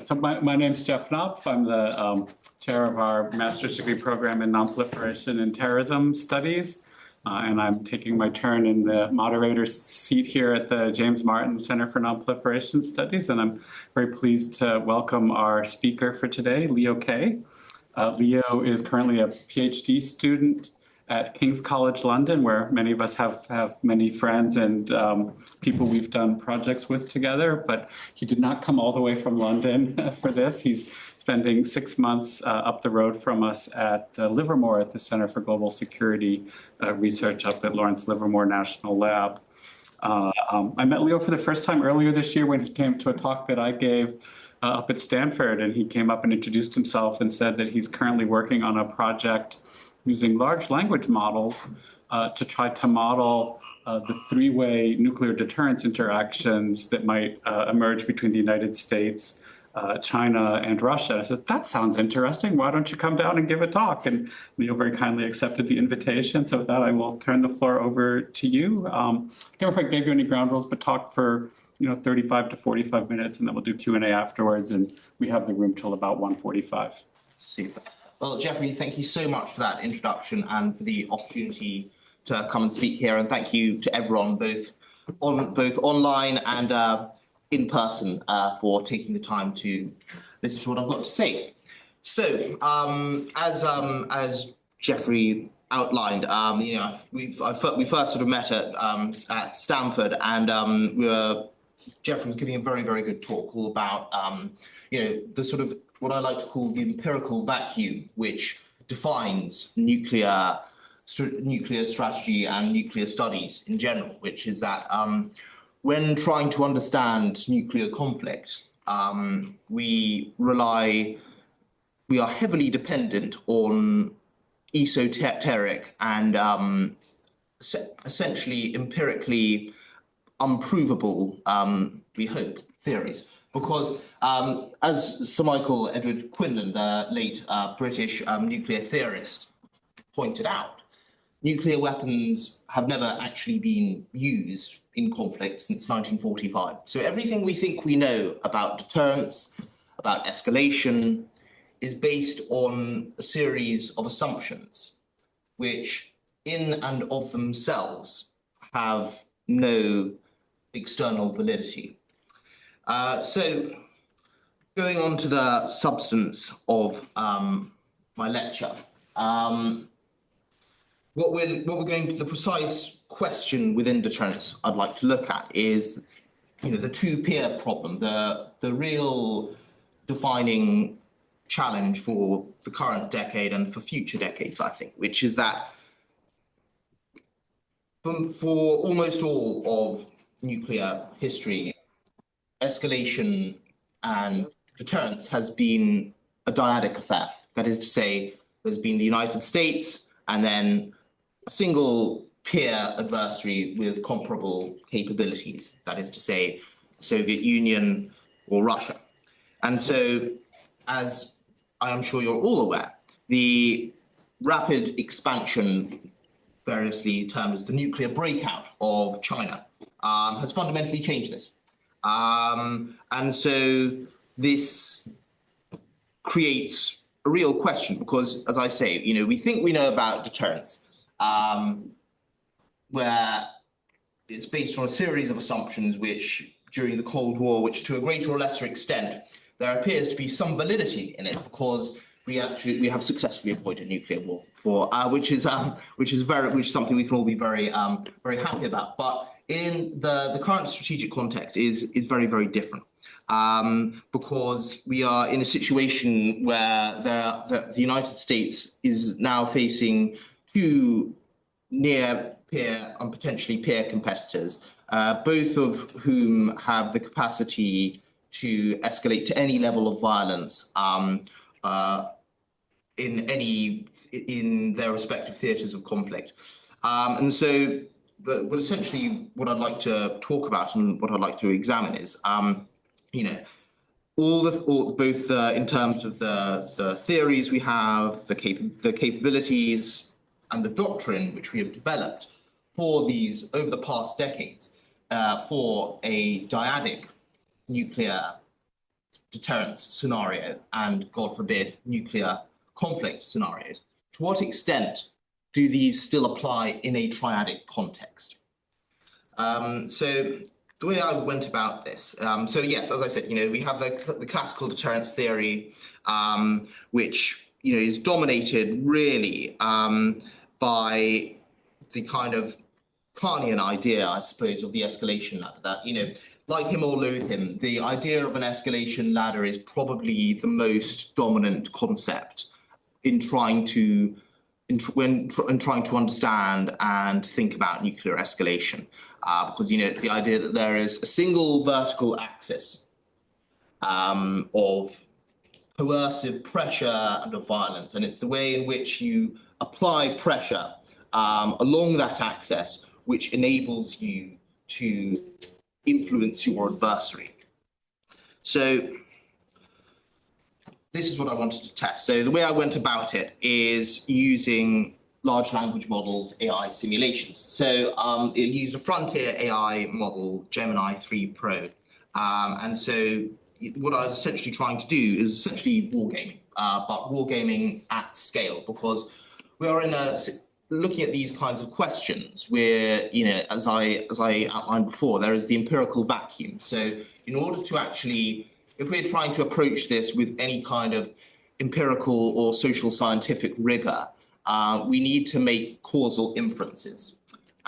So my name's Jeff Knopf. I'm the chair of our master's degree program in non-proliferation and terrorism studies. And I'm taking my turn in the moderator's seat here at the James Martin Center for Non-Proliferation Studies. And I'm very pleased to welcome our speaker for today, Leo Kay. Leo is currently a PhD student at King's College London, where many of us have many friends and people we've done projects with together, but he did not come all the way from London for this. He's spending 6 months up the road from us at Livermore at the Center for Global Security Research up at Lawrence Livermore National Lab. I met Leo for the first time earlier this year when he came to a talk that I gave up at Stanford, and he came up and introduced himself and said that he's currently working on a project using large language models to try to model the three-way nuclear deterrence interactions that might emerge between the United States, China, and Russia. I said, that sounds interesting. Why don't you come down and give a talk? And Leo very kindly accepted the invitation. So with that, I will turn the floor over to you. I can't remember if I gave you any ground rules, but talk for 35 to 45 minutes, and then we'll do Q&A afterwards. And we have the room till about 1:45. Super. Well, Jeffrey, thank you so much for that introduction and for the opportunity to come and speak here. And thank you to everyone, both online and in person, for taking the time to listen to what I've got to say. So, as Jeffrey outlined, we first sort of met at Stanford, and Jeffrey was giving a very, very good talk all about the sort of what I like to call the empirical vacuum, which defines nuclear strategy and nuclear studies in general, which is that when trying to understand nuclear conflict, we are heavily dependent on esoteric and essentially empirically unprovable, we hope, theories. Because as Sir Michael Edward Quinlan, the late British nuclear theorist, pointed out, nuclear weapons have never actually been used in conflict since 1945. So everything we think we know about deterrence, about escalation, is based on a series of assumptions, which in and of themselves have no external validity. So going on to the substance of my lecture, the precise question within deterrence I'd like to look at is, the two-peer problem, the real defining challenge for the current decade and for future decades, I think, which is that for almost all of nuclear history, escalation and deterrence has been a dyadic affair. That is to say, there's been the United States and then a single peer adversary with comparable capabilities. That is to say, the Soviet Union or Russia. And so, as I am sure you're all aware, the rapid expansion, variously termed as the nuclear breakout of China, has fundamentally changed this. And so this creates a real question because, as I say, we think we know about deterrence, where it's based on a series of assumptions which, during the Cold War, which to a greater or lesser extent, there appears to be some validity in it because we have successfully avoided nuclear war, which is something we can all be very very happy about. But in the current strategic context is very, very different, because we are in a situation where the United States is now facing two near peer and potentially peer competitors, both of whom have the capacity to escalate to any level of violence in their respective theatres of conflict, and so. But essentially, what I'd like to talk about and what I'd like to examine is, both in terms of the theories we have, the capabilities, and the doctrine which we have developed for these over the past decades for a dyadic nuclear deterrence scenario and, God forbid, nuclear conflict scenarios, to what extent do these still apply in a triadic context? So the way I went about this, so yes, as I said, we have the classical deterrence theory, which is dominated really by the kind of Carnian idea, I suppose, of the escalation ladder. That like him or loathe him, the idea of an escalation ladder is probably the most dominant concept in trying to understand and think about nuclear escalation, because it's the idea that there is a single vertical axis of coercive pressure and of violence, and it's the way in which you apply pressure along that axis which enables you to influence your adversary. So this is what I wanted to test. So the way I went about it is using large language models, AI simulations. So it used a frontier AI model, Gemini 3 Pro. And so what I was essentially trying to do is essentially wargaming, but wargaming at scale, because we are looking at these kinds of questions where, as I outlined before, there is the empirical vacuum. So in order to actually, if we're trying to approach this with any kind of empirical or social scientific rigor, we need to make causal inferences.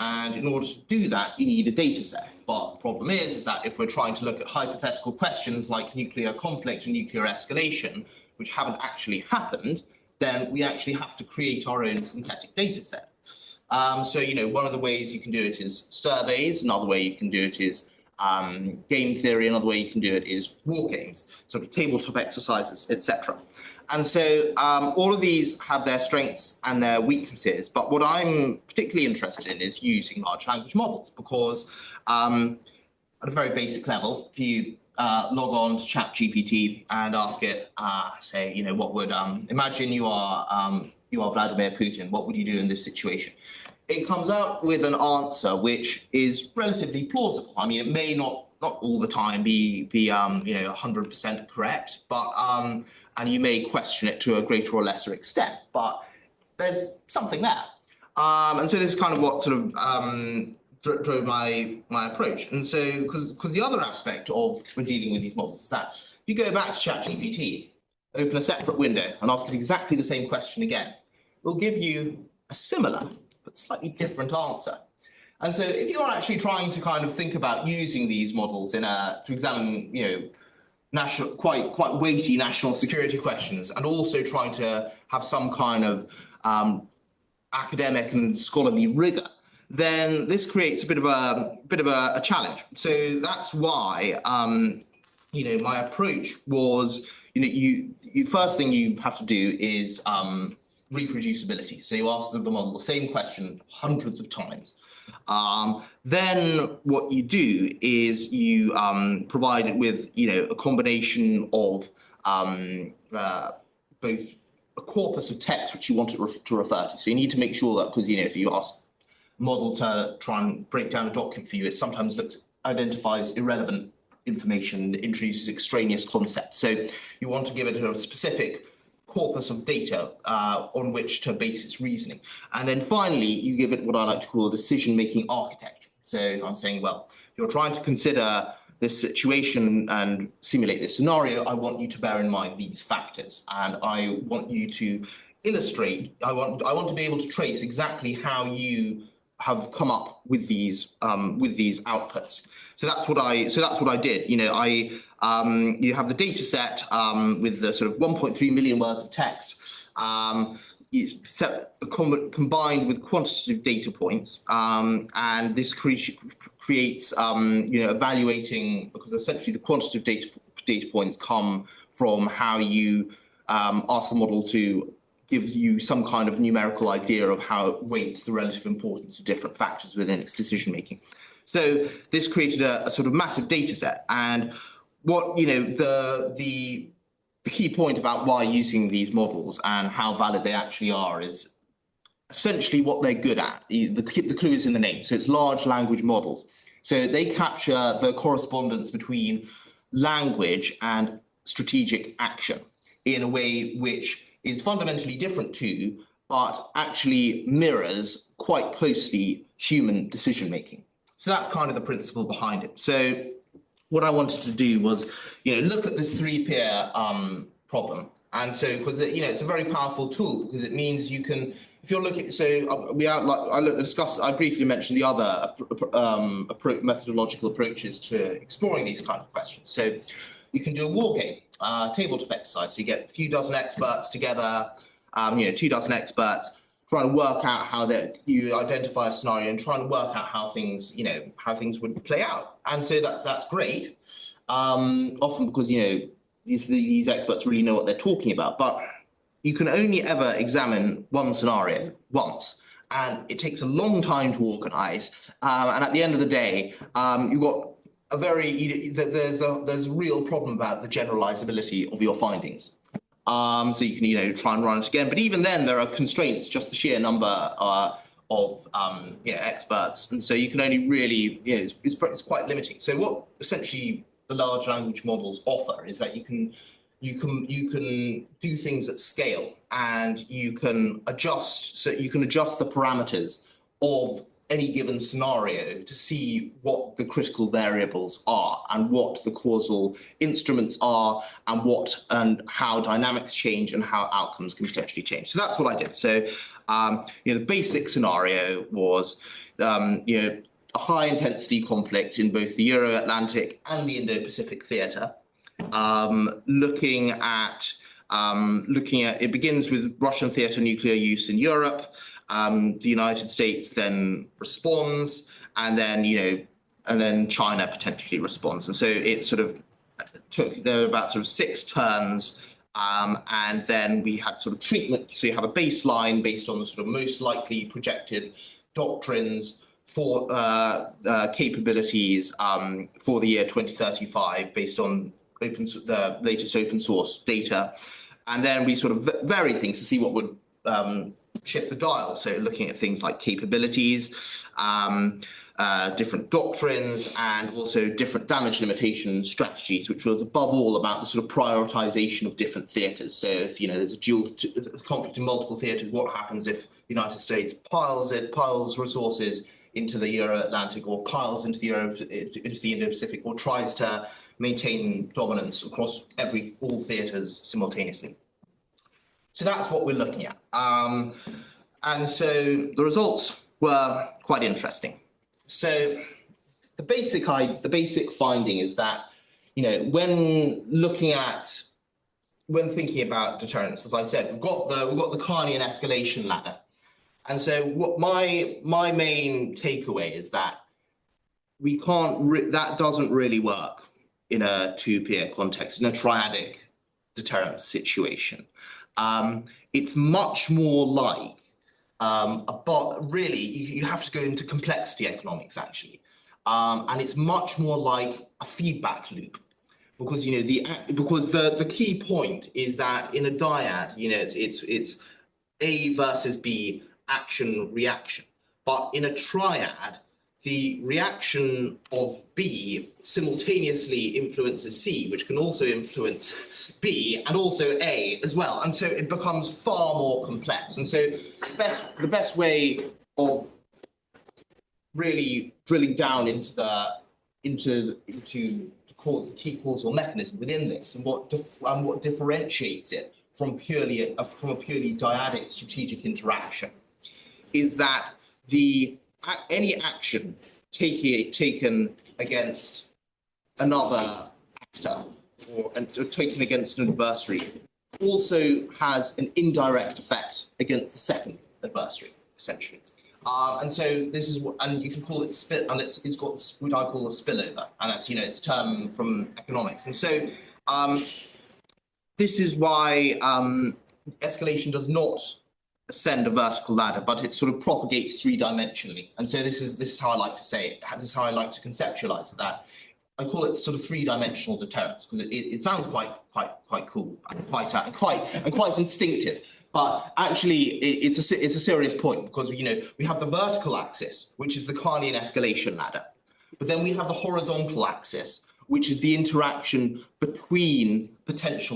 And in order to do that, you need a data set. But the problem is that if we're trying to look at hypothetical questions like nuclear conflict and nuclear escalation, which haven't actually happened, then we actually have to create our own synthetic data set. So, one of the ways you can do it is surveys. Another way you can do it is game theory. Another way you can do it is war games, sort of tabletop exercises, etc. And so all of these have their strengths and their weaknesses. But what I'm particularly interested in is using large language models, because at a very basic level, if you log on to ChatGPT and ask it, say, what would imagine you are Vladimir Putin, what would you do in this situation? It comes out with an answer which is relatively plausible. I mean, it may not all the time be 100% correct, but and you may question it to a greater or lesser extent, but there's something there. And so this is kind of what sort of drove my approach. And so, because the other aspect of when dealing with these models is that if you go back to ChatGPT, open a separate window and ask it exactly the same question again, it'll give you a similar but slightly different answer. And so if you're actually trying to kind of think about using these models to examine, national, quite weighty national security questions, and also trying to have some kind of academic and scholarly rigor, then this creates a bit of a challenge. So that's why my approach was, you first thing you have to do is reproducibility. So you ask the model the same question hundreds of times. Then what you do is you provide it with a combination of both a corpus of text which you want it to refer to. So you need to make sure that, because if you ask a model to try and break down a document for you, it sometimes identifies irrelevant information, introduces extraneous concepts. So you want to give it a specific corpus of data on which to base its reasoning. And then finally, you give it what I like to call a decision-making architecture. So I'm saying, well, you're trying to consider this situation and simulate this scenario. I want you to bear in mind these factors, and I want you to illustrate. I want to be able to trace exactly how you have come up with these outputs. So that's what I did. You have the data set with the sort of 1.3 million words of text, combined with quantitative data points, and this creates evaluating, because essentially the quantitative data points come from how you ask the model to give you some kind of numerical idea of how it weights the relative importance of different factors within its decision making. So this created a sort of massive data set. And what the key point about why using these models and how valid they actually are is essentially what they're good at. The clue is in the name. So it's large language models. So they capture the correspondence between language and strategic action in a way which is fundamentally different to, but actually mirrors quite closely human decision making. So that's kind of the principle behind it. So what I wanted to do was, look at this three-peer problem. And so, because it's a very powerful tool, because it means you can, if you're looking, so I briefly mentioned the other methodological approaches to exploring these kind of questions. So you can do a war game, tabletop exercise. So you get a few dozen experts together, 2 dozen experts, trying to work out how you identify a scenario and trying to work out how things, how things would play out. And so that's great, often because, these experts really know what they're talking about, but you can only ever examine one scenario once, and it takes a long time to organize. And at the end of the day, you've got there's a real problem about the generalizability of your findings. So you can, try and run it again, but even then there are constraints, just the sheer number of experts, and so you can only really, it's quite limiting. So what essentially the large language models offer is that you can do things at scale, and you can adjust the parameters of any given scenario to see what the critical variables are and what the causal instruments are and how dynamics change and how outcomes can potentially change. So that's what I did. So the basic scenario was a high intensity conflict in both the Euro-Atlantic and the Indo-Pacific theatre. Looking at it begins with Russian theatre nuclear use in Europe. The United States then responds, and then China potentially responds. And so it sort of there were about 6 turns, and then we had sort of treatment. So you have a baseline based on the sort of most likely projected doctrines for capabilities for the year 2035 based on the latest open source data. And then we sort of vary things to see what would shift the dial. So looking at things like capabilities, different doctrines, and also different damage limitation strategies, which was above all about the sort of prioritization of different theaters. So if there's a dual conflict in multiple theaters, what happens if the United States piles resources into the Euro-Atlantic, or piles into the Indo-Pacific, or tries to maintain dominance across all theaters simultaneously. So that's what we're looking at. And so the results were quite interesting. So the basic finding is that, when thinking about deterrence, as I said, we've got the Carnian escalation ladder. And so what my main takeaway is that that doesn't really work in a two-peer context, in a triadic deterrence situation. It's much more like, really, you have to go into complexity economics, actually. And it's much more like a feedback loop, because, the key point is that in a dyad, it's A versus B, action, reaction. But in a triad, the reaction of B simultaneously influences C, which can also influence B and also A as well. And so it becomes far more complex. And so the best way of really drilling down into the key causal mechanism within this, and what differentiates it from a purely dyadic strategic interaction, is that any action taken against another actor or taken against an adversary also has an indirect effect against the second adversary, essentially. And so this is and you can call it and it's got what I call a spillover, and that's it's a term from economics. And so this is why escalation does not ascend a vertical ladder, but it sort of propagates three-dimensionally. And so this is how I like to say it. This is how I like to conceptualize that. I call it sort of three-dimensional deterrence, because it sounds quite cool and quite instinctive. But actually, it's a serious point, because we have the vertical axis, which is the Carnian escalation ladder, but then we have the horizontal axis, which is the interaction between between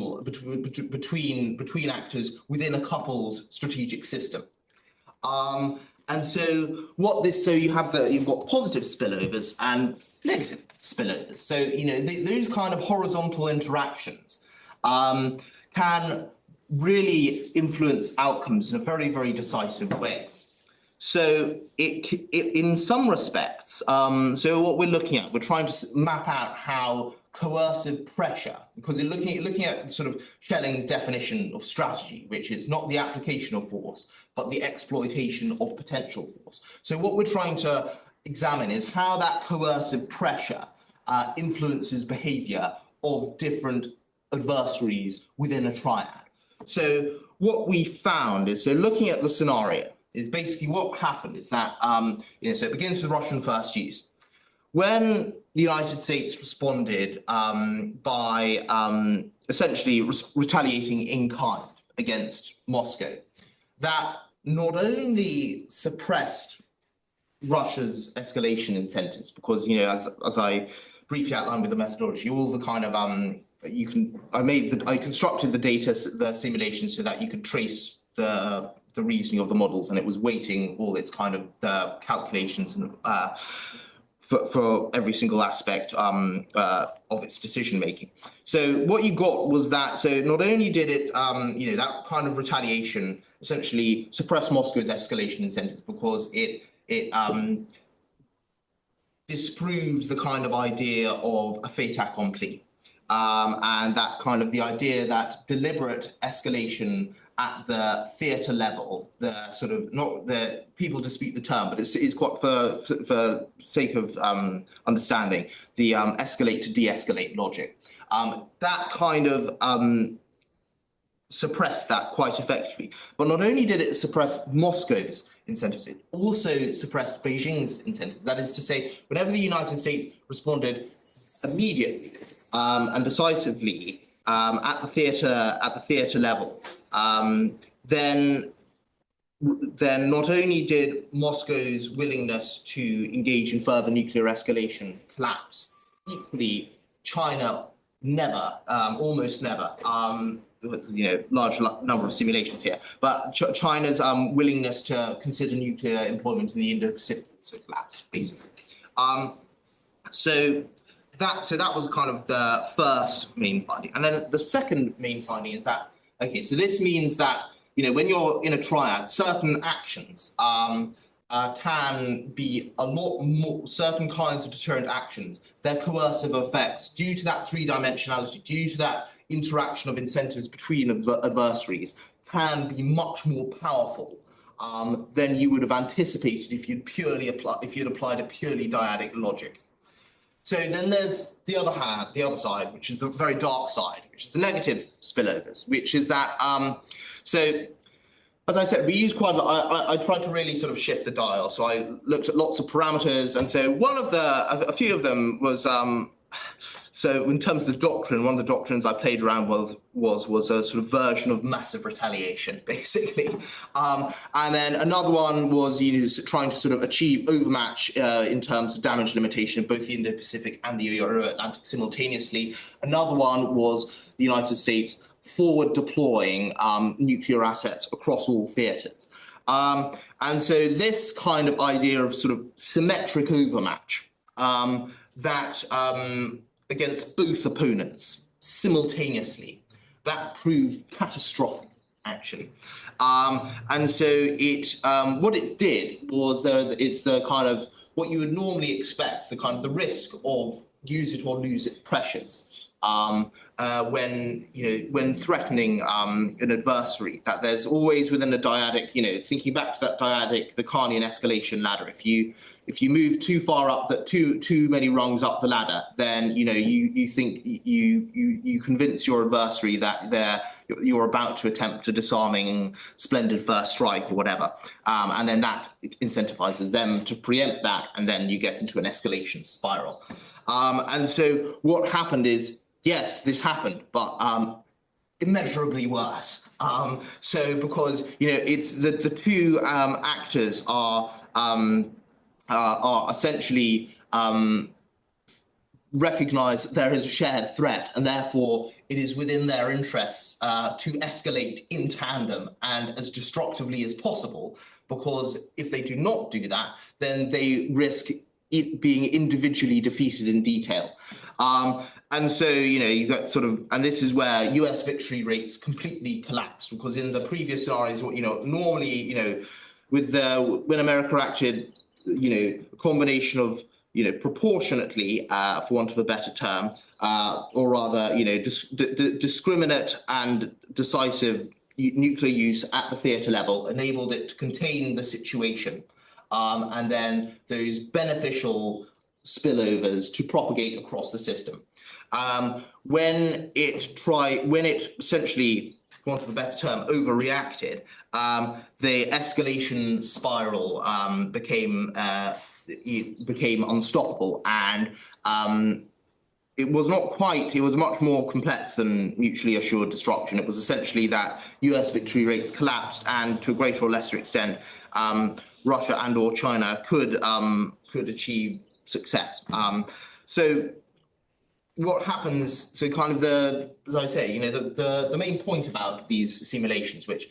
actors within a coupled strategic system. And so you've got positive spillovers and negative spillovers. So, those kind of horizontal interactions can really influence outcomes in a very, very decisive way. So in some respects, so what we're looking at, we're trying to map out how coercive pressure, because you're looking at sort of Schelling's definition of strategy, which is not the application of force, but the exploitation of potential force. So what we're trying to examine is how that coercive pressure influences behavior of different adversaries within a triad. So what we found is, so looking at the scenario, is basically what happened is that, so it begins with Russian first use. When the United States responded by essentially retaliating in kind against Moscow, that not only suppressed Russia's escalation incentives, because, as I briefly outlined with the methodology, all the kind of, I constructed the data, the simulation, so that you could trace the reasoning of the models, and it was weighting all its kind of calculations for every single aspect of its decision making. So what you got was that, so not only did it, that kind of retaliation essentially suppress Moscow's escalation incentives, because it disproved the kind of idea of a fait accompli, and that kind of the idea that deliberate escalation at the theatre level, the sort of, not the people dispute the term, but it's quite for sake of understanding, the escalate to de-escalate logic. That kind of suppressed that quite effectively. But not only did it suppress Moscow's incentives, it also suppressed Beijing's incentives. That is to say, whenever the United States responded immediately and decisively at the theatre level, then not only did Moscow's willingness to engage in further nuclear escalation collapse, equally China never, almost never, large number of simulations here, but China's willingness to consider nuclear employment in the Indo-Pacific collapsed, basically. So that was kind of the first main finding. And then the second main finding is that, okay, so this means that, when you're in a triad, certain actions can be a lot more, certain kinds of deterrent actions, their coercive effects, due to that three-dimensionality, due to that interaction of incentives between adversaries, can be much more powerful than you would have anticipated if you'd applied a purely dyadic logic. So then there's the other side, which is the very dark side, which is the negative spillovers, which is that, so as I said, we use quite a lot, I tried to really sort of shift the dial. So I looked at lots of parameters. And so a few of them was, so in terms of the doctrine, one of the doctrines I played around with was a sort of version of massive retaliation, basically. And then another one was trying to sort of achieve overmatch in terms of damage limitation of both the Indo-Pacific and the Euro-Atlantic simultaneously. Another one was the United States forward deploying nuclear assets across all theatres. And so this kind of idea of sort of symmetric overmatch against both opponents simultaneously, that proved catastrophic, actually. And so what it did was it's the kind of what you would normally expect, the kind of the risk of use it or lose it pressures when threatening an adversary, that there's always within a dyadic, thinking back to that dyadic, the Carnian escalation ladder, if you move too far up, too many rungs up the ladder, then you think you convince your adversary that you're about to attempt a disarming splendid first strike or whatever, and then that incentivizes them to preempt that, and then you get into an escalation spiral. And so what happened is, yes, this happened, but immeasurably worse. So because it's the two actors are essentially recognize that there is a shared threat, and therefore it is within their interests to escalate in tandem and as destructively as possible, because if they do not do that, then they risk it being individually defeated in detail. And so, you've got sort of, and this is where US victory rates completely collapsed, because in the previous scenarios, normally, when America acted, a combination of, proportionately, for want of a better term, or rather, discriminate and decisive nuclear use at the theatre level enabled it to contain the situation. And then those beneficial spillovers to propagate across the system. When it essentially, for want of a better term, overreacted, the escalation spiral became unstoppable, and it was much more complex than mutually assured destruction. It was essentially that US victory rates collapsed, and to a greater or lesser extent, Russia and or China could achieve success. So what happens, so kind of as I say, the main point about these simulations, which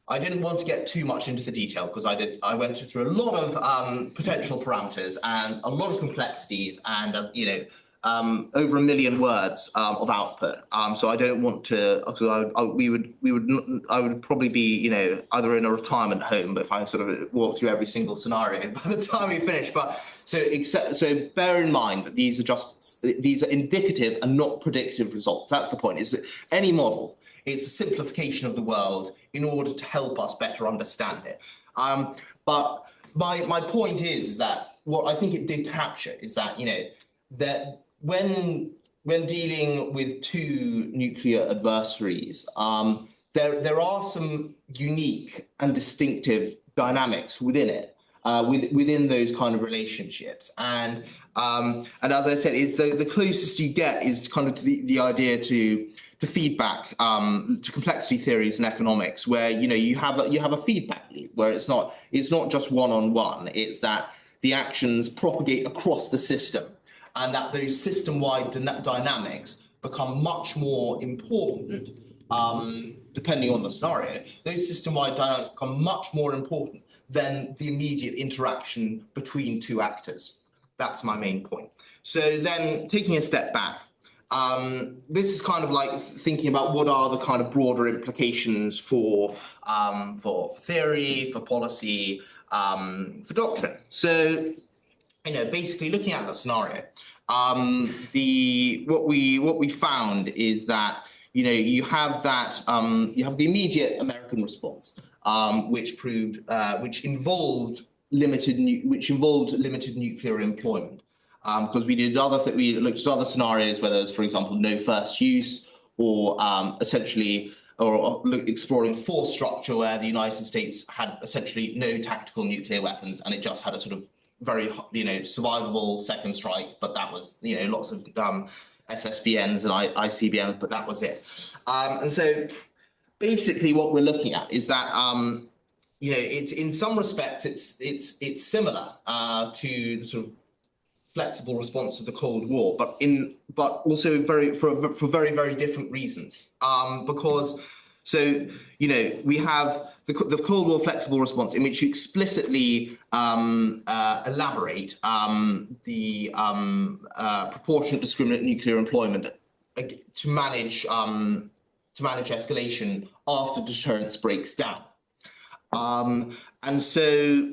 I didn't want to get too much into the detail because I went through a lot of potential parameters and a lot of complexities, and over 1 million words of output. So I don't want to. I would probably be either in a retirement home, but if I sort of walk through every single scenario by the time we finish. But so bear in mind that these are indicative and not predictive results. That's the point. Is that any model? It's a simplification of the world in order to help us better understand it. But my point is that what I think it did capture is that that when dealing with two nuclear adversaries, there are some unique and distinctive dynamics within it, within those kind of relationships. And as I said, it's the closest you get is kind of the idea to feedback, to complexity theories and economics, where you have a feedback loop where it's not just one-on-one. It's that the actions propagate across the system, and that those system-wide dynamics become much more important, depending on the scenario. Those system-wide dynamics become much more important than the immediate interaction between two actors. That's my main point. So then, taking a step back, this is kind of like thinking about what are the kind of broader implications for theory, for policy, for doctrine. So, basically looking at the scenario, what we found is that you have the immediate American response, which involved limited nuclear employment. Because we looked at other scenarios where there's, for example, no first use, or exploring force structure where the United States had essentially no tactical nuclear weapons, and it just had a sort of very survivable second strike, but that was lots of SSBNs and ICBMs, but that was it. And so basically what we're looking at is that it's in some respects it's similar to the sort of flexible response to the Cold War, but also for very, very different reasons. Because we have the Cold War flexible response, in which you explicitly elaborate the proportionate discriminant nuclear employment to manage escalation after deterrence breaks down. And so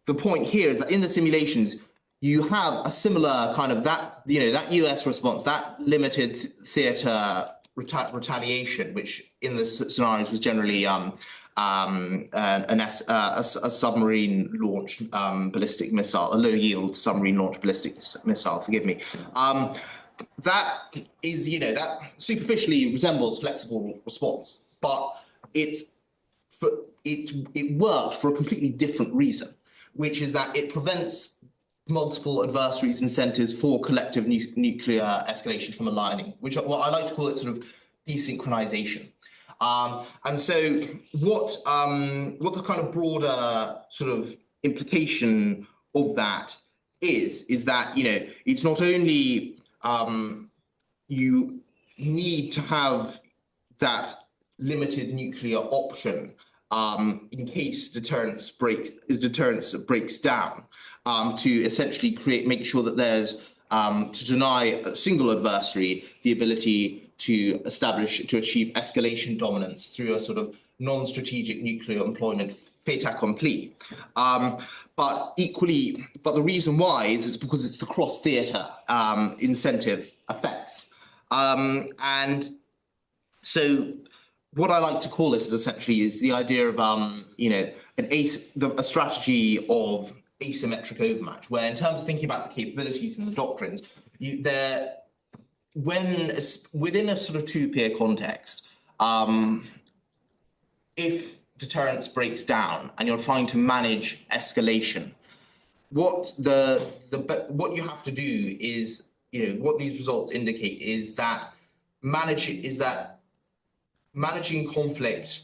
the point here is that in the simulations, you have a similar kind of that US response, that limited theatre retaliation, which in the scenarios was generally a submarine-launched ballistic missile, a low-yield submarine-launched ballistic missile. Forgive me. That is, that superficially resembles flexible response, but it worked for a completely different reason, which is that it prevents multiple adversaries' incentives for collective nuclear escalation from aligning, which I like to call it sort of desynchronization. And so what the kind of broader sort of implication of that is that, it's not only you need to have that limited nuclear option in case deterrence breaks down, to essentially make sure that there's to deny a single adversary the ability to achieve escalation dominance through a sort of non-strategic nuclear employment fait accompli. But the reason why is because it's the cross-theatre incentive effects. And so what I like to call it is essentially the idea of, a strategy of asymmetric overmatch, where in terms of thinking about the capabilities and the doctrines, within a sort of two-peer context, if deterrence breaks down and you're trying to manage escalation, what you have to do is, what these results indicate is that managing conflict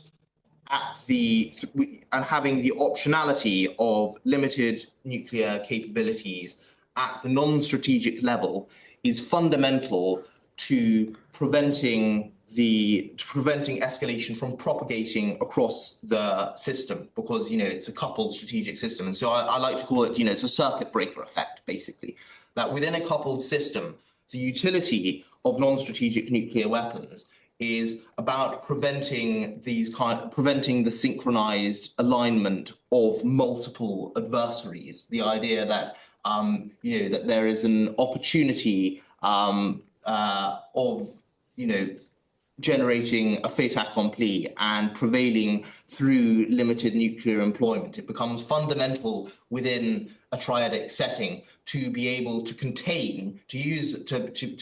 and having the optionality of limited nuclear capabilities at the non-strategic level is fundamental to preventing escalation from propagating across the system, because it's a coupled strategic system. And so I like to call it, it's a circuit breaker effect, basically, that within a coupled system, the utility of non-strategic nuclear weapons is about preventing the synchronized alignment of multiple adversaries. The idea that that there is an opportunity of generating a fait accompli and prevailing through limited nuclear employment. It becomes fundamental within a triadic setting to be able to contain, to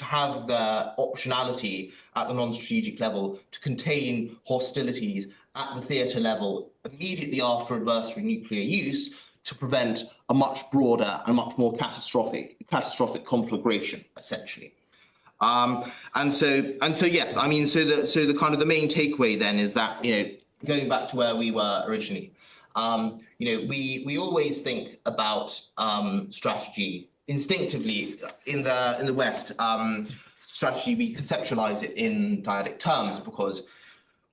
have the optionality at the non-strategic level to contain hostilities at the theatre level immediately after adversary nuclear use, to prevent a much broader and much more catastrophic conflagration, essentially. And so yes, I mean, so the kind of the main takeaway then is that, going back to where we were originally, we always think about strategy instinctively in the West. Strategy, we conceptualize it in dyadic terms because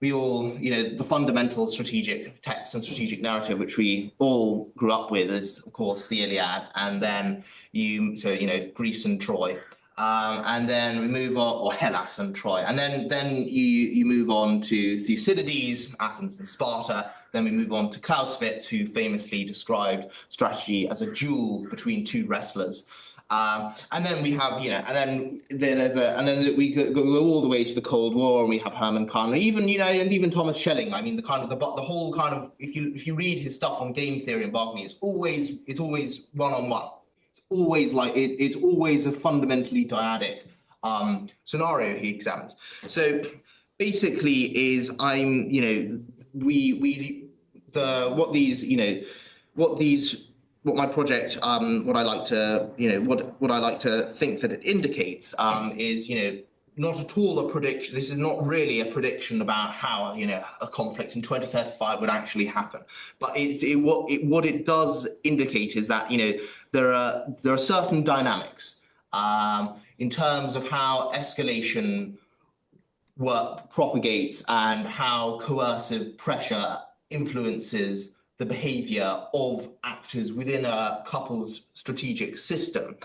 we all, the fundamental strategic text and strategic narrative which we all grew up with is, of course, the Iliad, and then Greece and Troy. And then we move on, or Hellas and Troy, and then you move on to Thucydides, Athens and Sparta. Then we move on to Clausewitz, who famously described strategy as a duel between two wrestlers. And then we have, and then we go all the way to the Cold War, and we have Herman Kahn, and even Thomas Schelling. I mean, the whole kind of, if you read his stuff on game theory and bargaining, it's always one-on-one. It's always a fundamentally dyadic scenario he examines. So basically, what my project, what I like to think that it indicates is, not at all a prediction. This is not really a prediction about how, a conflict in 2035 would actually happen. But what it does indicate is that, there are certain dynamics in terms of how escalation propagates and how coercive pressure influences the behavior of actors within a coupled strategic system,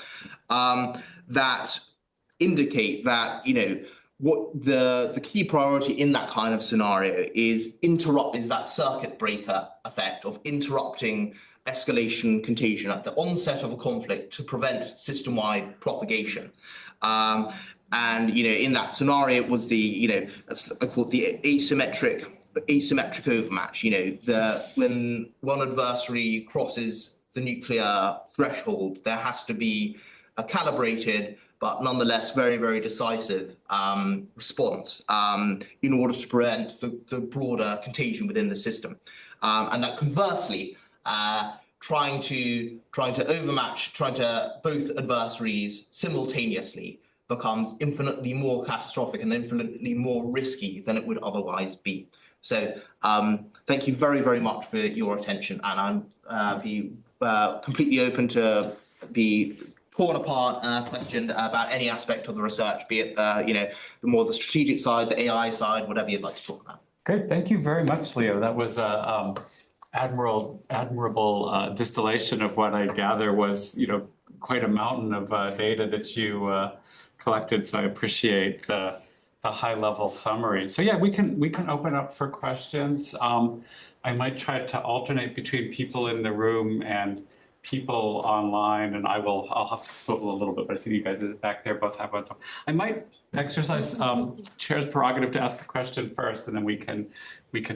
that indicate that, what the key priority in that kind of scenario is that circuit breaker effect of interrupting escalation contagion at the onset of a conflict to prevent system-wide propagation. And in that scenario, it was I call it the asymmetric overmatch. When one adversary crosses the nuclear threshold, there has to be a calibrated but nonetheless very, very decisive response in order to prevent the broader contagion within the system. And that conversely, trying to both adversaries simultaneously becomes infinitely more catastrophic and infinitely more risky than it would otherwise be. So thank you very, very much for your attention, and I'm completely open to be torn apart and questioned about any aspect of the research, be it the more the strategic side, the AI side, whatever you'd like to talk about. Great, thank you very much, Leo. That was a admirable distillation of what I gather was, quite a mountain of data that you collected. So I appreciate the high-level summary. So yeah, we can open up for questions. I might try to alternate between people in the room and people online, and I'll have to swivel a little bit, but I see you guys back there both have one. So I might exercise chair's prerogative to ask a question first, and then we can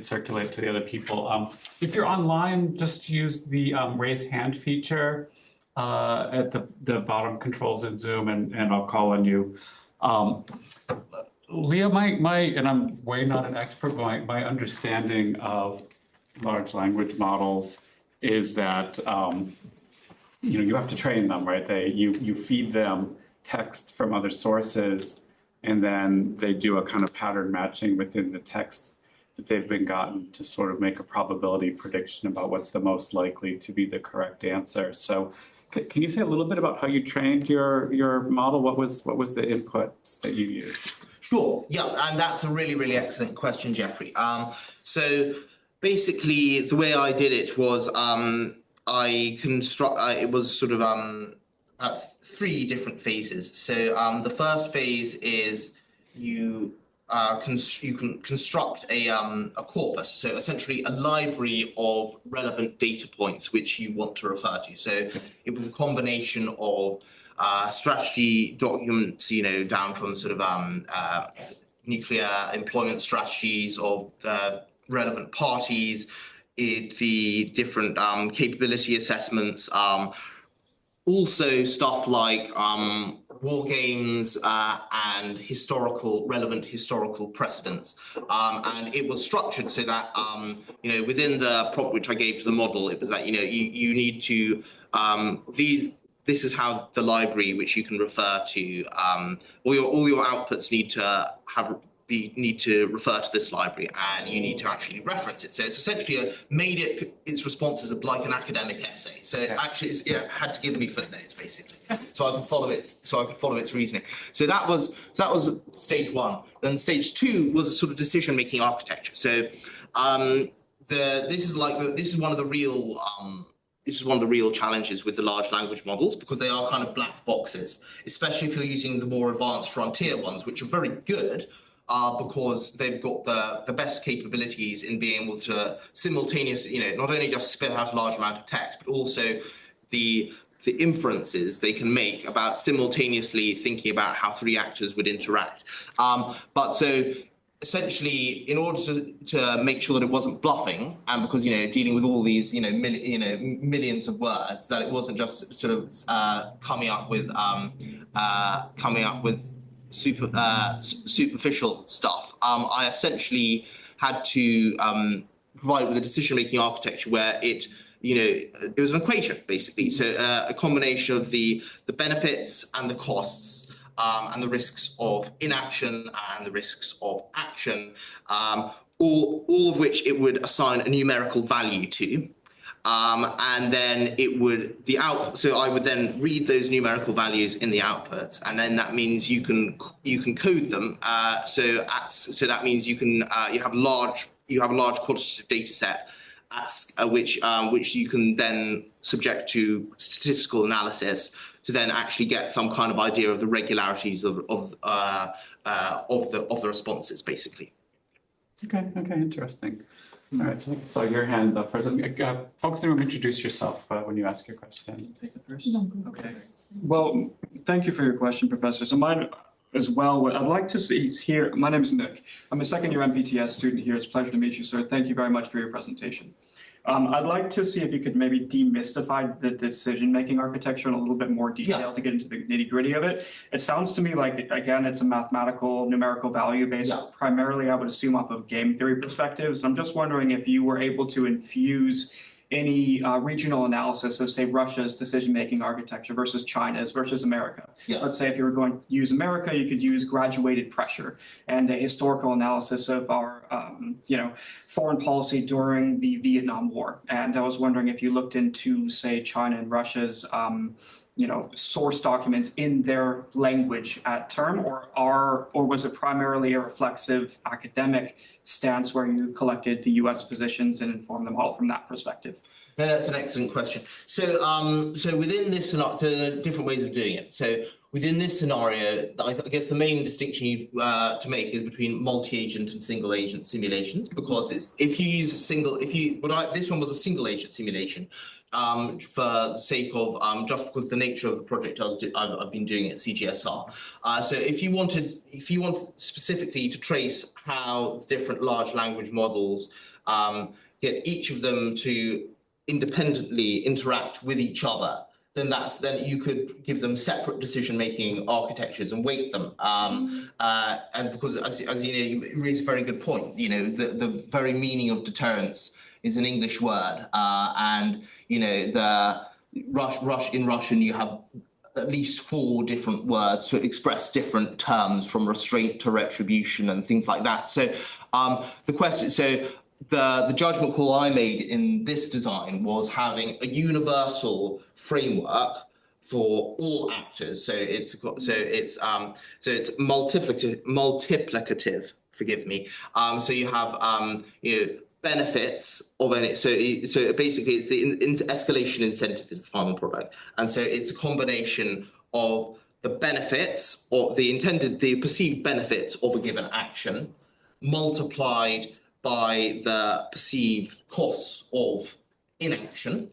circulate to the other people. If you're online, just use the raise hand feature at the bottom controls in Zoom, and I'll call on you. Leah, and I'm way not an expert, but my understanding of large language models is that you have to train them, right? You feed them text from other sources, and then they do a kind of pattern matching within the text that they've been gotten to sort of make a probability prediction about what's the most likely to be the correct answer. So can you say a little bit about how you trained your model? What was the inputs that you used? Sure. Yeah, and that's a really, really excellent question, Jeffrey. So basically, the way I did it was it was sort of three different phases. So the first phase is you can construct a corpus, so essentially a library of relevant data points which you want to refer to. So it was a combination of strategy documents, down from sort of nuclear employment strategies of relevant parties, the different capability assessments, also stuff like war games and relevant historical precedents. And it was structured so that, within the prompt which I gave to the model, it was that, you need to, this is how the library which you can refer to, all your outputs need to refer to this library, and you need to actually reference it. So it's essentially made its responses like an academic essay. So it actually had to give me footnotes basically, so I could follow its reasoning. So that was stage one. Then stage two was a sort of decision-making architecture. So this is one of the real challenges with the large language models, because they are kind of black boxes, especially if you're using the more advanced frontier ones, which are very good, because they've got the best capabilities in being able to simultaneously, not only just spit out a large amount of text, but also the inferences they can make about simultaneously thinking about how three actors would interact. But so essentially, in order to make sure that it wasn't bluffing, and because dealing with all these millions of words, that it wasn't just sort of coming up with superficial stuff, I essentially had to provide with a decision-making architecture where it was an equation basically. So a combination of the benefits and the costs, and the risks of inaction and the risks of action, all of which it would assign a numerical value to. And then so I would then read those numerical values in the outputs, and then that means you can code them. So that means you have a large quantitative data set, which you can then subject to statistical analysis to then actually get some kind of idea of the regularities of the responses, basically. Okay, interesting. All right, so your hand up first. Folks in the room, introduce yourself when you ask your question. Take it first. Okay. Well, thank you for your question, Professor. So mine as well, what I'd like to see here, my name is Nick. I'm a second year MPTS student here. It's a pleasure to meet you, sir. Thank you very much for your presentation. I'd like to see if you could maybe demystify the decision-making architecture in a little bit more detail to get into the nitty-gritty of it. It sounds to me like, again, it's a mathematical, numerical value based, primarily, I would assume, off of game theory perspectives. And I'm just wondering if you were able to infuse any regional analysis of, say, Russia's decision-making architecture versus China's versus America. Let's say if you were going to use America, you could use graduated pressure and a historical analysis of our, foreign policy during the Vietnam War. And I was wondering if you looked into, say, China and Russia's source documents in their language at term, or was it primarily a reflexive academic stance where you collected the U.S. positions and informed them all from that perspective? No, that's an excellent question. So within this scenario, so there are different ways of doing it. So within this scenario, I guess the main distinction to make is between multi-agent and single-agent simulations, because if you use a single, this one was a single-agent simulation, for the sake of just because the nature of the project I've been doing at CGSR. So if you want specifically to trace how different large language models get each of them to independently interact with each other, then you could give them separate decision-making architectures and weight them. And because as you know, you raise a very good point. The very meaning of deterrence is an English word, and in Russian you have at least 4 different words to express different terms, from restraint to retribution and things like that. So the judgment call I made in this design was having a universal framework for all actors. So it's multiplicative. Forgive me. So you have benefits of any. So basically, it's the escalation incentive is the final product, and so it's a combination of the benefits or the perceived benefits of a given action multiplied by the perceived costs of inaction,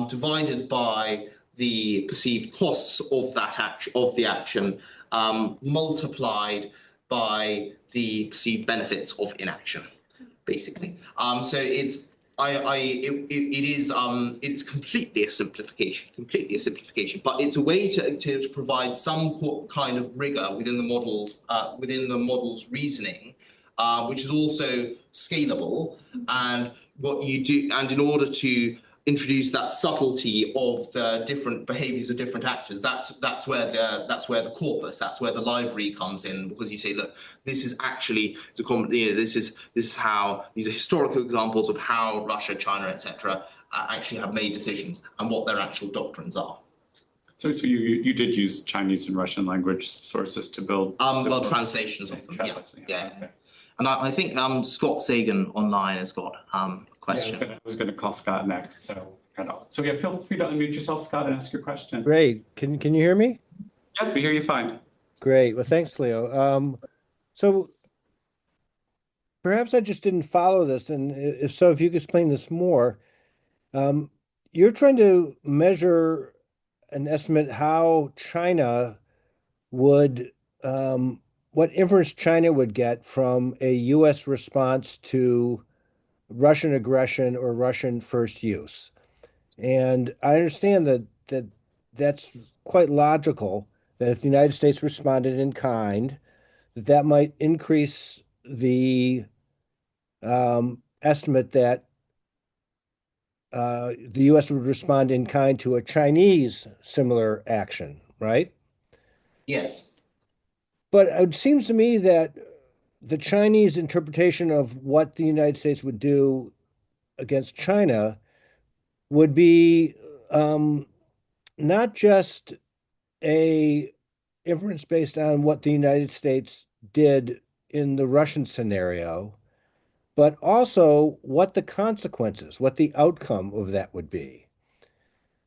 divided by the perceived costs of the action, multiplied by the perceived benefits of inaction, basically. So it's completely a simplification, but it's a way to provide some kind of rigor within the model's reasoning, which is also scalable. And what you do, and in order to introduce that subtlety of the different behaviors of different actors, that's where the corpus, that's where the library comes in, because you say, look, this is actually this is how these are historical examples of how Russia, China, etc. actually have made decisions and what their actual doctrines are. So you did use Chinese and Russian language sources to build translations of them. Yeah. Okay. And I think Scott Sagan online has got a question. Yeah, I was going to call Scott next. So yeah, feel free to unmute yourself, Scott, and ask your question. Great. Can you hear me? Yes, we hear you fine. Great. Well, thanks, Leo. So perhaps I just didn't follow this, and if so, if you could explain this more. You're trying to measure and estimate how China would what inference China would get from a U.S. response to Russian aggression or Russian first use. And I understand that's quite logical, that if the United States responded in kind, that might increase the estimate that the U.S. would respond in kind to a Chinese similar action, right? Yes. But it seems to me that the Chinese interpretation of what the United States would do against China would be not just a inference based on what the United States did in the Russian scenario, but also what the consequences, what the outcome of that would be.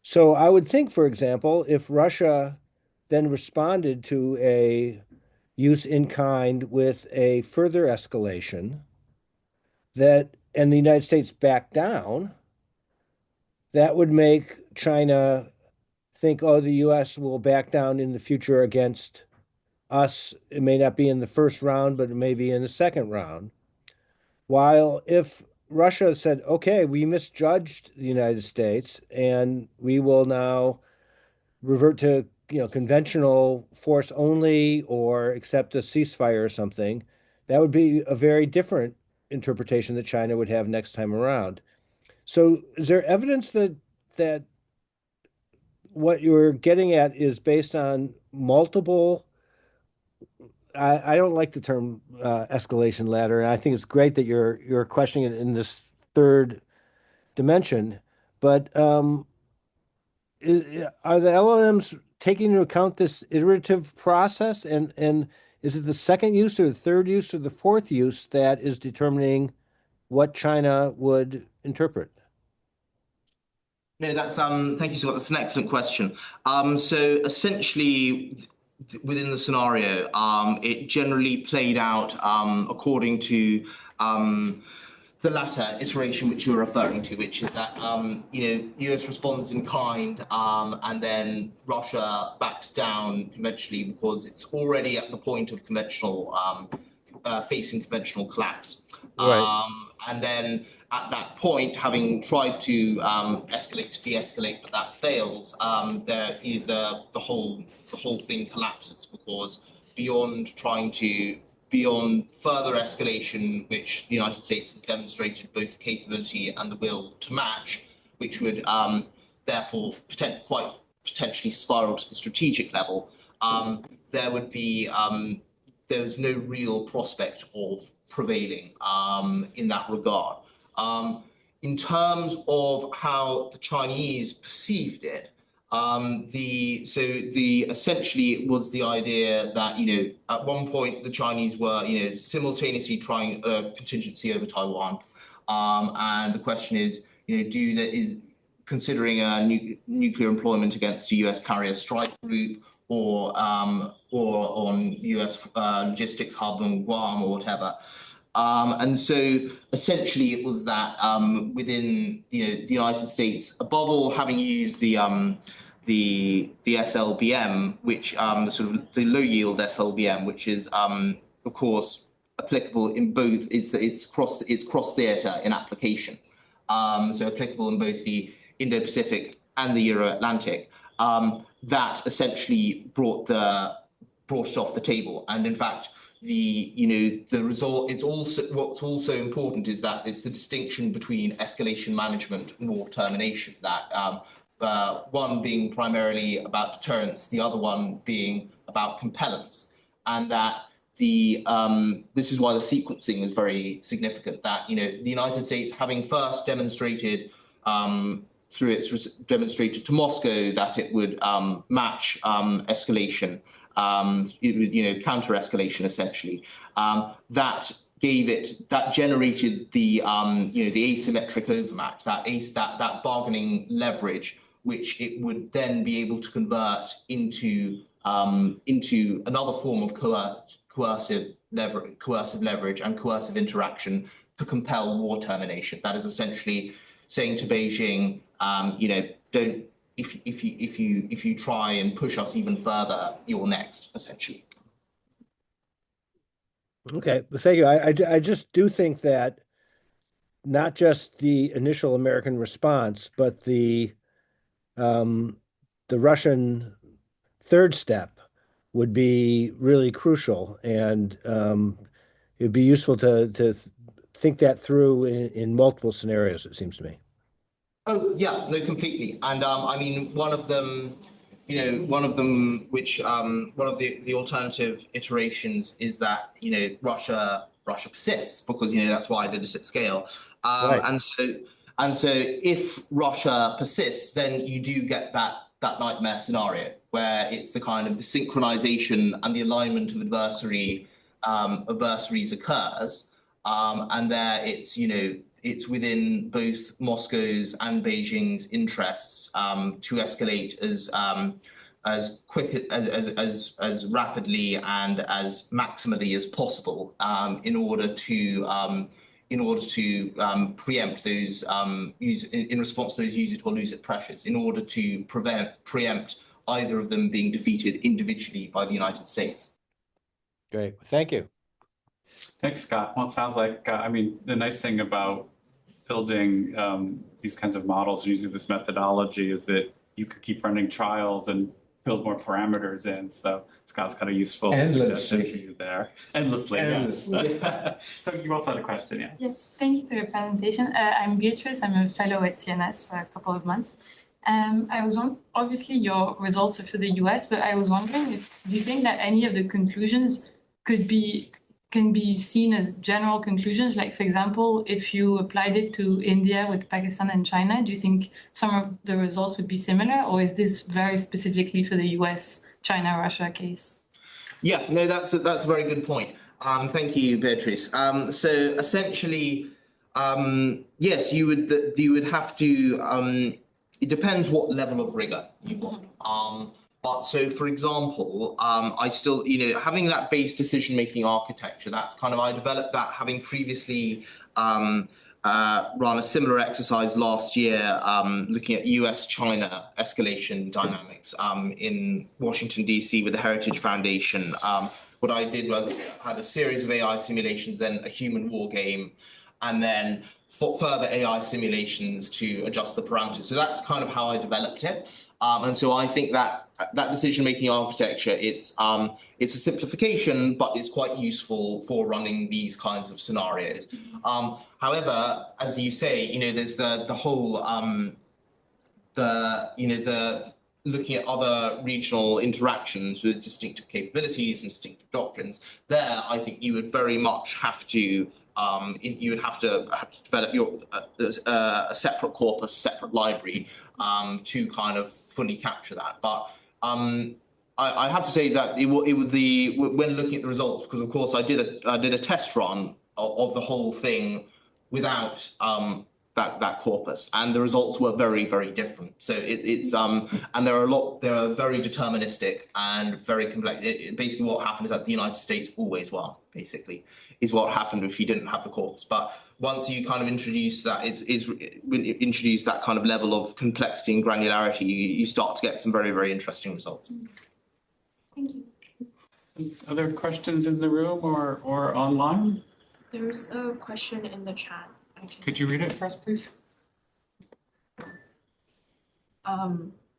So I would think, for example, if Russia then responded to a use in kind with a further escalation, and the United States backed down, that would make China think, oh, the U.S. will back down in the future against us. It may not be in the first round, but it may be in the second round. While if Russia said, okay, we misjudged the United States and we will now revert to conventional force only or accept a ceasefire or something, that would be a very different interpretation that China would have next time around. So is there evidence that what you're getting at is based on multiple? I don't like the term escalation ladder, and I think it's great that you're questioning it in this third dimension. But are the LLMs taking into account this iterative process? And is it the second use or the third use or the fourth use that is determining what China would interpret? No, that's thank you, Scott. That's an excellent question. So essentially, within the scenario, it generally played out according to the latter iteration which you're referring to, which is that US responds in kind, and then Russia backs down conventionally because it's already at the point of conventional facing conventional collapse. Right. And then at that point, having tried to escalate to de-escalate, but that fails, the whole thing collapses because beyond further escalation, which the United States has demonstrated both the capability and the will to match, which would therefore quite potentially spiral to the strategic level, there's no real prospect of prevailing in that regard. In terms of how the Chinese perceived it, essentially it was the idea that at one point the Chinese were simultaneously trying a contingency over Taiwan, and the question is considering a nuclear employment against a US carrier strike group or on US logistics hub on Guam or whatever. And so essentially it was that within the United States, above all having used the SLBM, which the low yield SLBM, which is of course applicable in both, it's cross theater in application, so applicable in both the Indo-Pacific and the Euro-Atlantic. That essentially brought it off the table, and in fact, the result. What's also important is that it's the distinction between escalation management and war termination. That one being primarily about deterrence, the other one being about compellence, and that this is why the sequencing is very significant. That the United States, having first demonstrated demonstrated to Moscow that it would match escalation, counter escalation essentially. That generated the asymmetric overmatch, that bargaining leverage, which it would then be able to convert into another form of coercive leverage and coercive interaction to compel war termination. That is essentially saying to Beijing, don't. If you try and push us even further, you're next, essentially. Okay, thank you. I just do think that not just the initial American response, but the Russian third step would be really crucial, and it'd be useful to think that through in multiple scenarios, it seems to me. Oh yeah, no, completely. And I mean, one of the alternative iterations is that Russia persists because that's why I did it at scale. Right. And so if Russia persists, then you do get that nightmare scenario where it's the kind of the synchronization and the alignment of adversaries occurs, and there it's within both Moscow's and Beijing's interests to escalate as quick as rapidly and as maximally as possible in order to preempt those in response to those use it or lose it pressures, in order to preempt either of them being defeated individually by the United States. Great, thank you. Thanks, Scott. Well, it sounds like, the nice thing about building these kinds of models and using this methodology is that you could keep running trials and build more parameters in. So Scott's got a useful suggestion for you there. Endlessly. Yes. You also had a question, yeah. Yes, thank you for your presentation. I'm Beatrice. I'm a fellow at CNS for a couple of months. I was obviously your results are for the US, but I was wondering do you think that any of the conclusions could be can be seen as general conclusions? Like, for example, if you applied it to India with Pakistan and China, do you think some of the results would be similar, or is this very specifically for the US, China, Russia case? Yeah, no, that's a very good point. Thank you, Beatrice. So essentially, yes, you would have to. It depends what level of rigor you want. But so, for example, I still, having that base decision-making architecture. That's kind of, I developed that having previously run a similar exercise last year, looking at U.S.-China escalation dynamics in Washington, D.C. with the Heritage Foundation. What I did was I had a series of AI simulations, then a human war game, and then further AI simulations to adjust the parameters. So that's kind of how I developed it. And so I think that decision-making architecture, it's a simplification, but it's quite useful for running these kinds of scenarios. However, as you say, there's the whole looking at other regional interactions with distinctive capabilities and distinctive doctrines. There, I think you would very much have to develop your a separate corpus, a separate library to kind of fully capture that. But I have to say that when looking at the results, because of course I did a test run of the whole thing without that corpus, and the results were very, very different. So and they're very deterministic and very complex. Basically, what happened is that the United States always won. Basically, is what happened if you didn't have the corpus. But once you kind of introduce that, introduce that kind of level of complexity and granularity, you start to get some very, very interesting results. Thank you. Other questions in the room or online? There's a question in the chat. Could you read it for us, please?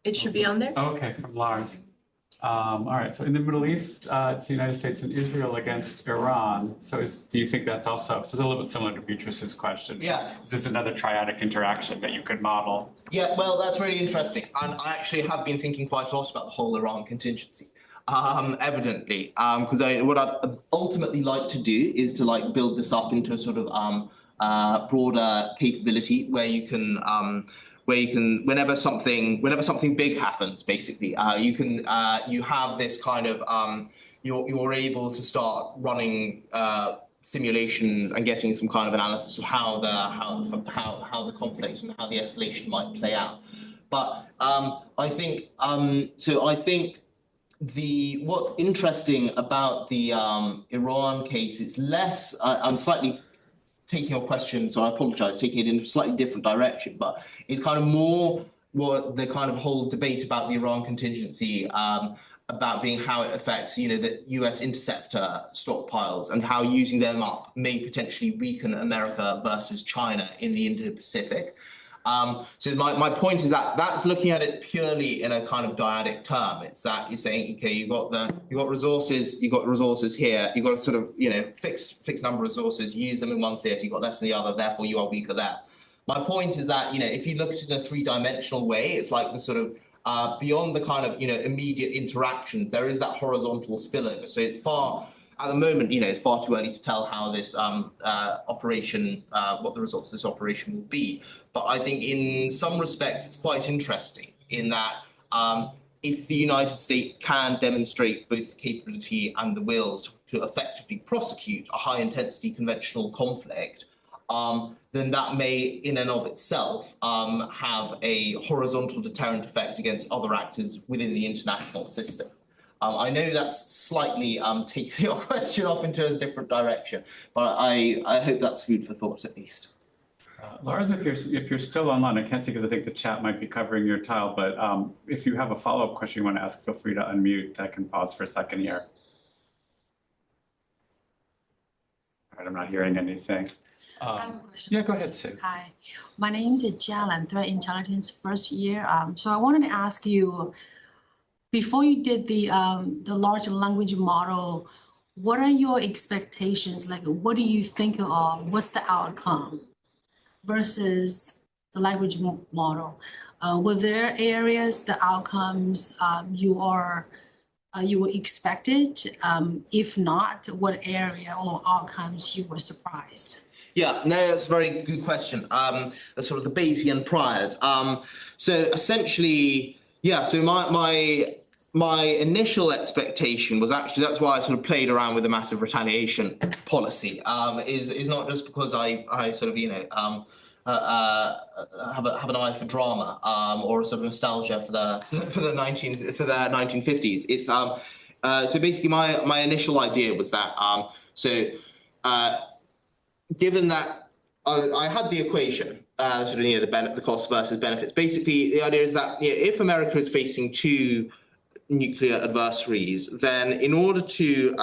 It should be on there. Oh, okay, from Lars. All right, so in the Middle East, it's the United States and Israel against Iran. So do you think that's also, so it's a little bit similar to Beatrice's question. Yeah. Is this another triadic interaction that you could model? Yeah, well, that's really interesting. And I actually have been thinking quite a lot about the whole Iran contingency. Evidently, because what I'd ultimately like to do is to build this up into a sort of broader capability where you can whenever something big happens, basically, you have this kind of you're able to start running simulations and getting some kind of analysis of how the conflict and how the escalation might play out. But I think what's interesting about the Iran case, it's less. I'm slightly taking your question, so I apologize, taking it in a slightly different direction, but it's kind of more what the kind of whole debate about the Iran contingency, about being how it affects, the US interceptor stockpiles and how using them up may potentially weaken America versus China in the Indo-Pacific. So my point is that that's looking at it purely in a kind of dyadic term. It's that you're saying, okay, you've got resources here, you've got a sort of, fixed number of resources, use them in one theater, you've got less in the other, therefore you are weaker there. My point is that, if you look at it in a three-dimensional way, it's like the sort of, beyond the kind of, immediate interactions, there is that horizontal spillover. So it's at the moment, it's far too early to tell how this operation, what the results of this operation will be. But I think in some respects, it's quite interesting in that if the United States can demonstrate both the capability and the will to effectively prosecute a high-intensity conventional conflict, then that may, in and of itself, have a horizontal deterrent effect against other actors within the international system. I know that's slightly taking your question off into a different direction, but I hope that's food for thought at least. Lars, if you're still online, I can't see because I think the chat might be covering your tile, but if you have a follow-up question you want to ask, feel free to unmute. I can pause for a second here. All right, I'm not hearing anything. I have a question. Yeah, go ahead, Sue. Hi, my name is Jalan, Threat Intelligence first year. So I wanted to ask you, before you did the large language model, what are your expectations? Like, what do you think of? What's the outcome versus the language model? Were there areas, the outcomes you are you were expected? If not, what area or outcomes you were surprised? Yeah, no, that's a very good question. That's sort of the Bayesian priors. So essentially, yeah. So my initial expectation was actually, that's why I sort of played around with the massive retaliation policy. Is not just because I sort of have an eye for drama or a sort of nostalgia for the 1950s. It's so basically my initial idea was that given that I had the equation, sort of the cost versus benefits. Basically, the idea is that if America is facing two nuclear adversaries, then in order to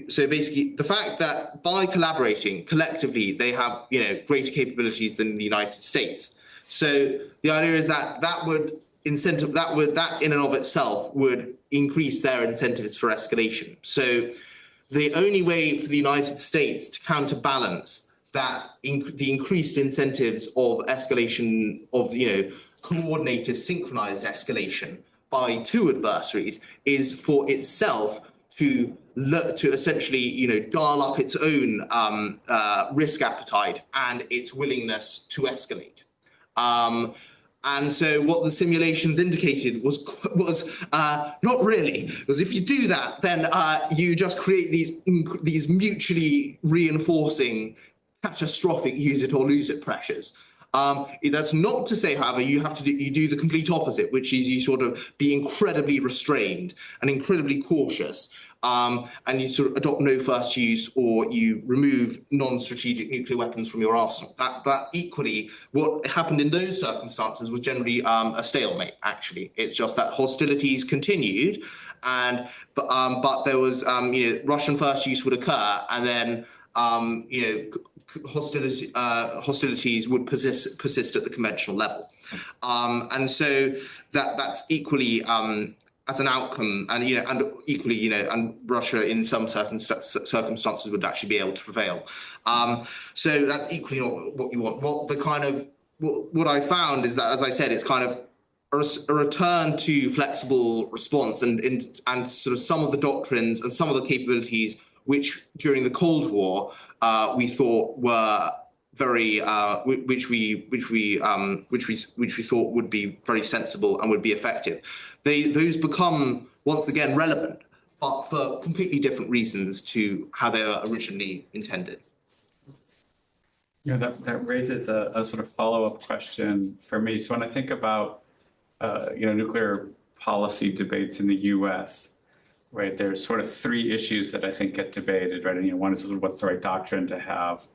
so basically the fact that by collaborating collectively they have greater capabilities than the United States. So the idea is that that in and of itself would increase their incentives for escalation. So the only way for the United States to counterbalance that the increased incentives of escalation of coordinated synchronized escalation by two adversaries is for itself to essentially dial up its own risk appetite and its willingness to escalate. And so what the simulations indicated was not really, because if you do that, then you just create these mutually reinforcing catastrophic use it or lose it pressures. That's not to say, however, you do the complete opposite, which is you sort of be incredibly restrained and incredibly cautious, and you sort of adopt no first use, or you remove non-strategic nuclear weapons from your arsenal. But equally, what happened in those circumstances was generally a stalemate. Actually, it's just that hostilities continued, but there was Russian first use would occur, and then hostilities would persist at the conventional level, and so that's equally as an outcome, and equally and Russia in some certain circumstances would actually be able to prevail. So that's equally not what you want. What I found is that, as I said, it's kind of a return to flexible response and sort of some of the doctrines and some of the capabilities which during the Cold War we thought were very which we thought would be very sensible and would be effective. Those become once again relevant, but for completely different reasons to how they were originally intended. Yeah, that raises a sort of follow-up question for me. So when I think about nuclear policy debates in the U.S., right, there's sort of three issues that I think get debated, right? One is what's the right doctrine to have.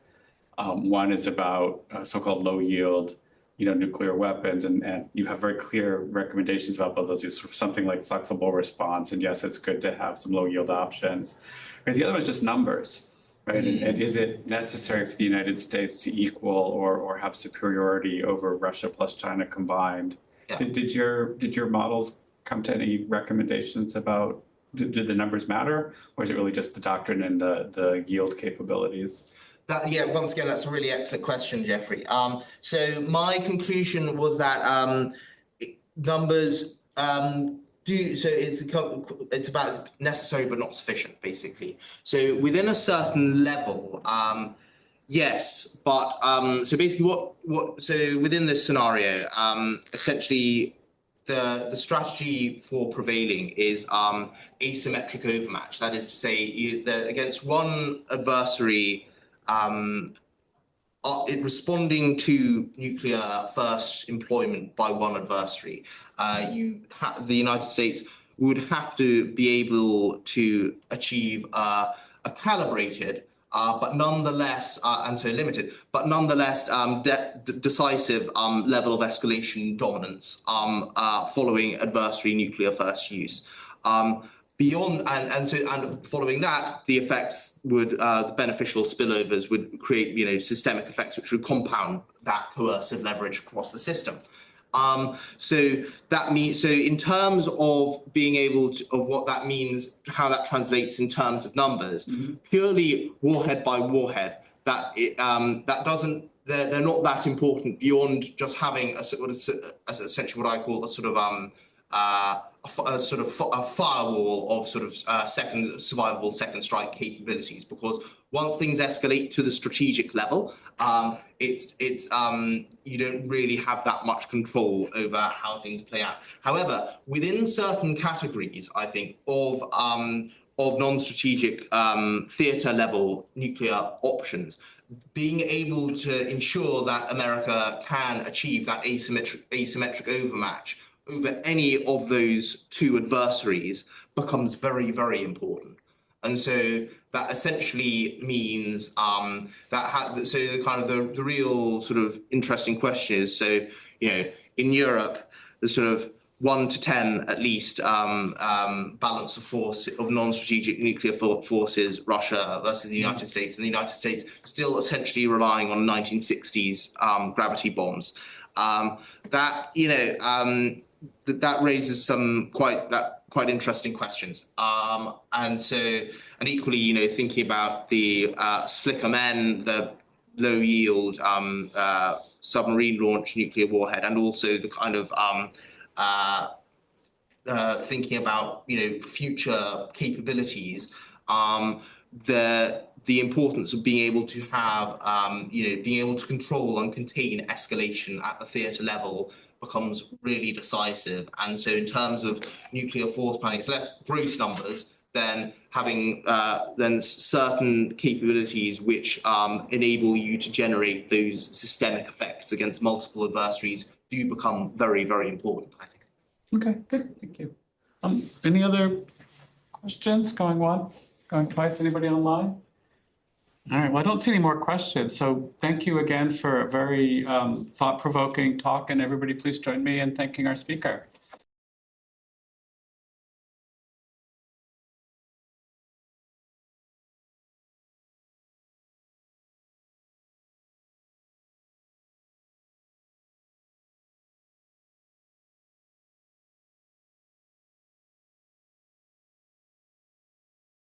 One is about so-called low-yield, nuclear weapons, and you have very clear recommendations about both those. Sort of something like flexible response, and yes, it's good to have some low-yield options. Right? The other one is just numbers, right? And is it necessary for the United States to equal or have superiority over Russia plus China combined? Yeah. Did your models come to any recommendations about? Did the numbers matter, or is it really just the doctrine and the yield capabilities? Once again, that's a really excellent question, Jeffrey. So my conclusion was that numbers it's about necessary but not sufficient, basically. So within a certain level, yes, but so basically so within this scenario, essentially the strategy for prevailing is asymmetric overmatch. That is to say, against one adversary, responding to nuclear first employment by one adversary, the United States would have to be able to achieve a calibrated, but nonetheless, and so limited, but nonetheless decisive level of escalation dominance following adversary nuclear first use. Beyond and following that, the effects would the beneficial spillovers would create systemic effects which would compound that coercive leverage across the system. So that means, so in terms of being able to, of what that means, how that translates in terms of numbers, purely warhead by warhead, that doesn't, they're not that important beyond just having essentially what I call a sort of a sort of a firewall of sort of survivable second strike capabilities, because once things escalate to the strategic level, you don't really have that much control over how things play out. However, within certain categories, I think, of non-strategic theatre level nuclear options, being able to ensure that America can achieve that asymmetric overmatch over any of those two adversaries becomes very, very important. And so that essentially means so the real sort of interesting question is, so, in Europe, the sort of 1 to 10 at least balance of force of non-strategic nuclear forces, Russia versus the United States, and the United States still essentially relying on 1960s gravity bombs. That raises some quite interesting questions. And equally, thinking about the slicker men, the low yield submarine launched nuclear warhead, and also the kind of thinking about future capabilities, the importance of being able to have being able to control and contain escalation at the theatre level becomes really decisive. And so in terms of nuclear force planning, it's less gross numbers than having then certain capabilities which enable you to generate those systemic effects against multiple adversaries do become very, very important, I think. Okay, good, thank you. Any other questions? Going once, going twice, anybody online? All right, well, I don't see any more questions, so thank you again for a very thought-provoking talk, and everybody please join me in thanking our speaker.